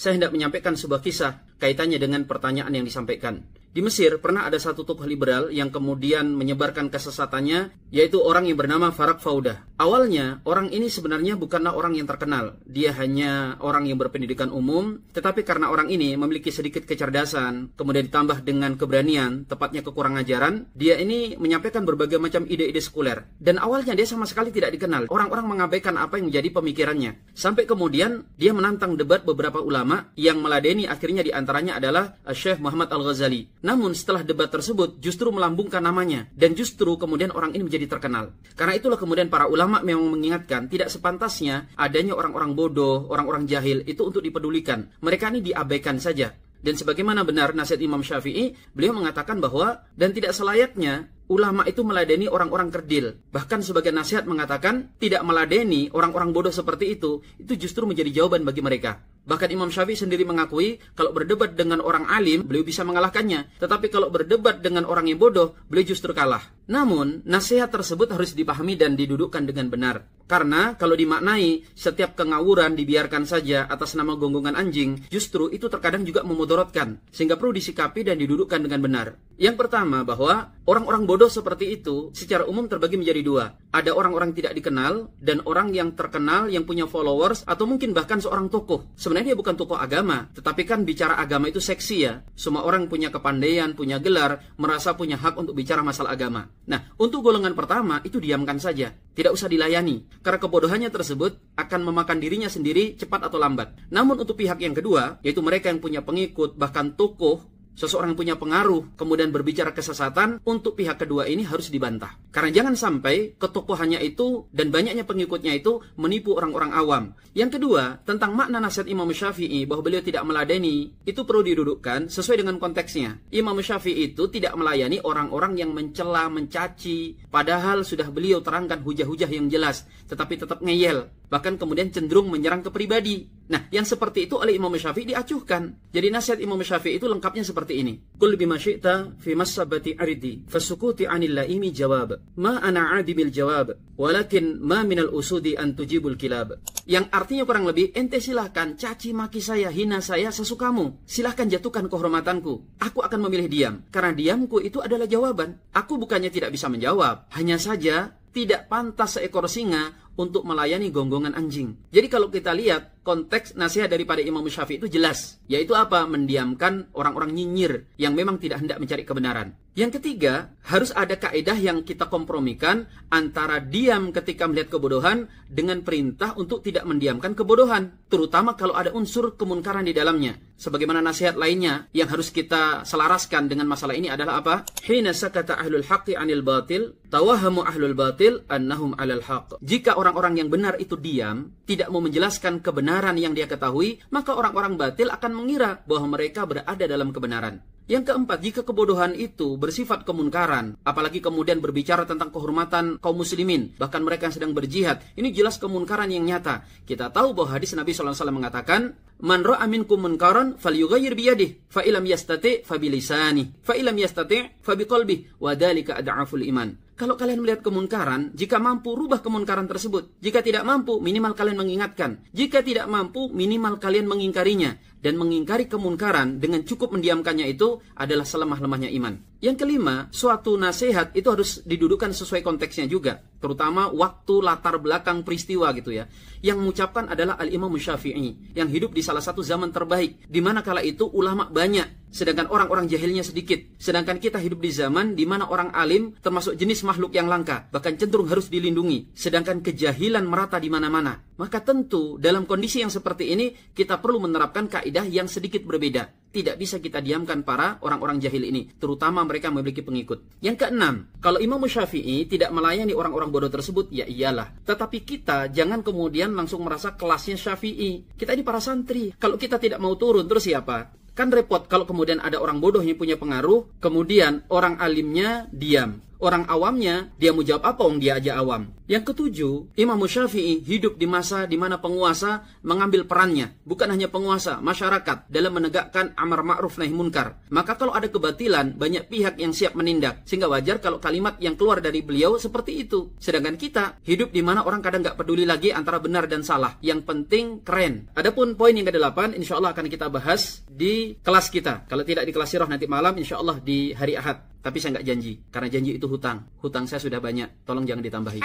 saya hendak menyampaikan sebuah kisah kaitannya dengan pertanyaan yang disampaikan. Di Mesir pernah ada satu tokoh liberal yang kemudian menyebarkan kesesatannya, yaitu orang yang bernama Farag Faudah. Awalnya orang ini sebenarnya bukanlah orang yang terkenal, dia hanya orang yang berpendidikan umum, tetapi karena orang ini memiliki sedikit kecerdasan, kemudian ditambah dengan keberanian, tepatnya kekurang ajaran, dia ini menyampaikan berbagai macam ide-ide sekuler. Dan awalnya dia sama sekali tidak dikenal, orang-orang mengabaikan apa yang menjadi pemikirannya. Sampai kemudian dia menantang debat beberapa ulama yang meladeni, akhirnya diantaranya adalah Syekh Muhammad Al-Ghazali. Namun setelah debat tersebut justru melambungkan namanya, dan justru kemudian orang ini menjadi terkenal. Karena itulah kemudian para ulama memang mengingatkan tidak sepantasnya adanya orang-orang bodoh, orang-orang jahil itu untuk dipedulikan. Mereka ini diabaikan saja. Dan sebagaimana benar nasihat Imam Syafi'i, beliau mengatakan bahwa dan tidak selayaknya ulama itu meladeni orang-orang kerdil. Bahkan sebagian nasihat mengatakan tidak meladeni orang-orang bodoh seperti itu justru menjadi jawaban bagi mereka. Bahkan Imam Syafi'i sendiri mengakui kalau berdebat dengan orang alim, beliau bisa mengalahkannya. Tetapi kalau berdebat dengan orang yang bodoh, beliau justru kalah. Namun, nasihat tersebut harus dipahami dan didudukkan dengan benar. Karena kalau dimaknai setiap kengawuran dibiarkan saja atas nama gonggongan anjing, justru itu terkadang juga memudaratkan. Sehingga perlu disikapi dan didudukkan dengan benar. Yang pertama bahwa orang-orang bodoh seperti itu secara umum terbagi menjadi dua. Ada orang-orang tidak dikenal dan orang yang terkenal yang punya followers atau mungkin bahkan seorang tokoh. Sebenarnya dia bukan tokoh agama, tetapi kan bicara agama itu seksi ya. Semua orang punya kepandaian, punya gelar, merasa punya hak untuk bicara masalah agama. Nah, untuk golongan pertama itu diamkan saja, tidak usah dilayani. Karena kebodohannya tersebut akan memakan dirinya sendiri cepat atau lambat. Namun untuk pihak yang kedua, yaitu mereka yang punya pengikut, bahkan tokoh, seseorang yang punya pengaruh, kemudian berbicara kesesatan, untuk pihak kedua ini harus dibantah. Karena jangan sampai ketokohannya itu dan banyaknya pengikutnya itu menipu orang-orang awam. Yang kedua, tentang makna nasihat Imam Syafi'i bahwa beliau tidak meladeni, itu perlu didudukkan sesuai dengan konteksnya. Imam Syafi'i itu tidak melayani orang-orang yang mencela, mencaci, padahal sudah beliau terangkan hujah-hujah yang jelas, tetapi tetap ngeyel. Bahkan kemudian cenderung menyerang ke pribadi. Nah, yang seperti itu oleh Imam Syafi'i diacuhkan. Jadi nasihat Imam Syafi'i itu lengkapnya seperti ini. Qul bima syi'ta fi masabati aridi fasukuti 'anil laimi jawab. Ma ana 'adibil jawab, walakin ma minal usudi an tujibul kilab. Yang artinya kurang lebih, ente silahkan caci maki saya, hina saya sesukamu. Silahkan jatuhkan kehormatanku. Aku akan memilih diam, karena diamku itu adalah jawaban. Aku bukannya tidak bisa menjawab, hanya saja tidak pantas seekor singa untuk melayani gonggongan anjing. Jadi kalau kita lihat konteks nasihat daripada Imam Syafi'i itu jelas, yaitu apa? Mendiamkan orang-orang nyinyir yang memang tidak hendak mencari kebenaran. Yang ketiga, harus ada kaidah yang kita kompromikan antara diam ketika melihat kebodohan dengan perintah untuk tidak mendiamkan kebodohan, terutama kalau ada unsur kemunkaran di dalamnya. Sebagaimana nasihat lainnya yang harus kita selaraskan dengan masalah ini adalah apa? Hina sakata ahlul haqqi 'anil batil, tawahamu ahlul batil annahum 'alal haqq. Jika orang-orang yang benar itu diam, tidak mau menjelaskan kebenaran yang dia ketahui, maka orang-orang batil akan mengira bahwa mereka berada dalam kebenaran. Yang keempat, jika kebodohan itu bersifat kemunkaran, apalagi kemudian berbicara tentang kehormatan kaum muslimin, bahkan mereka yang sedang berjihad, ini jelas kemunkaran yang nyata. Kita tahu bahwa hadis Nabi SAW mengatakan, Man ra'a minkum munkaran falyughayyir biyadihi, fa illam yastati' fa bilisanihi, fa illam yastati' fa biqalbihi, wa dzalika ad'aful iman. Kalau kalian melihat kemunkaran, jika mampu rubah kemunkaran tersebut. Jika tidak mampu, minimal kalian mengingatkan. Jika tidak mampu, minimal kalian mengingkarinya. Dan mengingkari kemunkaran dengan cukup mendiamkannya itu adalah selemah-lemahnya iman. Yang kelima, suatu nasihat itu harus didudukkan sesuai konteksnya juga. Terutama waktu latar belakang peristiwa gitu ya. Yang mengucapkan adalah Al-Imam Syafi'i, yang hidup di salah satu zaman terbaik, di mana kala itu ulama banyak, sedangkan orang-orang jahilnya sedikit. Sedangkan kita hidup di zaman di mana orang alim termasuk jenis makhluk yang langka, bahkan cenderung harus dilindungi. Sedangkan kejahilan merata di mana-mana. Maka tentu dalam kondisi yang seperti ini kita perlu menerapkan kaidah yang sedikit berbeda. Tidak bisa kita diamkan para orang-orang jahil ini, terutama mereka memiliki pengikut. Yang keenam, kalau Imam Syafi'i tidak melayani orang-orang bodoh tersebut, ya iyalah. Tetapi kita jangan kemudian langsung merasa kelasnya Syafi'i. Kita ini para santri. Kalau kita tidak mau turun, terus siapa? Kan repot kalau kemudian ada orang bodoh yang punya pengaruh, kemudian orang alimnya diam. Orang awamnya, dia mau jawab apa dia aja awam. Yang ketujuh, Imam Syafi'i hidup di masa di mana penguasa mengambil perannya. Bukan hanya penguasa, masyarakat dalam menegakkan amar ma'ruf nahi munkar. Maka kalau ada kebatilan, banyak pihak yang siap menindak. Sehingga wajar kalau kalimat yang keluar dari beliau seperti itu. Sedangkan kita hidup di mana orang kadang nggak peduli lagi antara benar dan salah. Yang penting keren. Adapun poin yang ke-8, insya Allah akan kita bahas di kelas kita. Kalau tidak di kelas sirah nanti malam, insya Allah di hari Ahad. Tapi saya nggak janji, karena janji itu hutang. Hutang saya sudah banyak, tolong jangan ditambahi.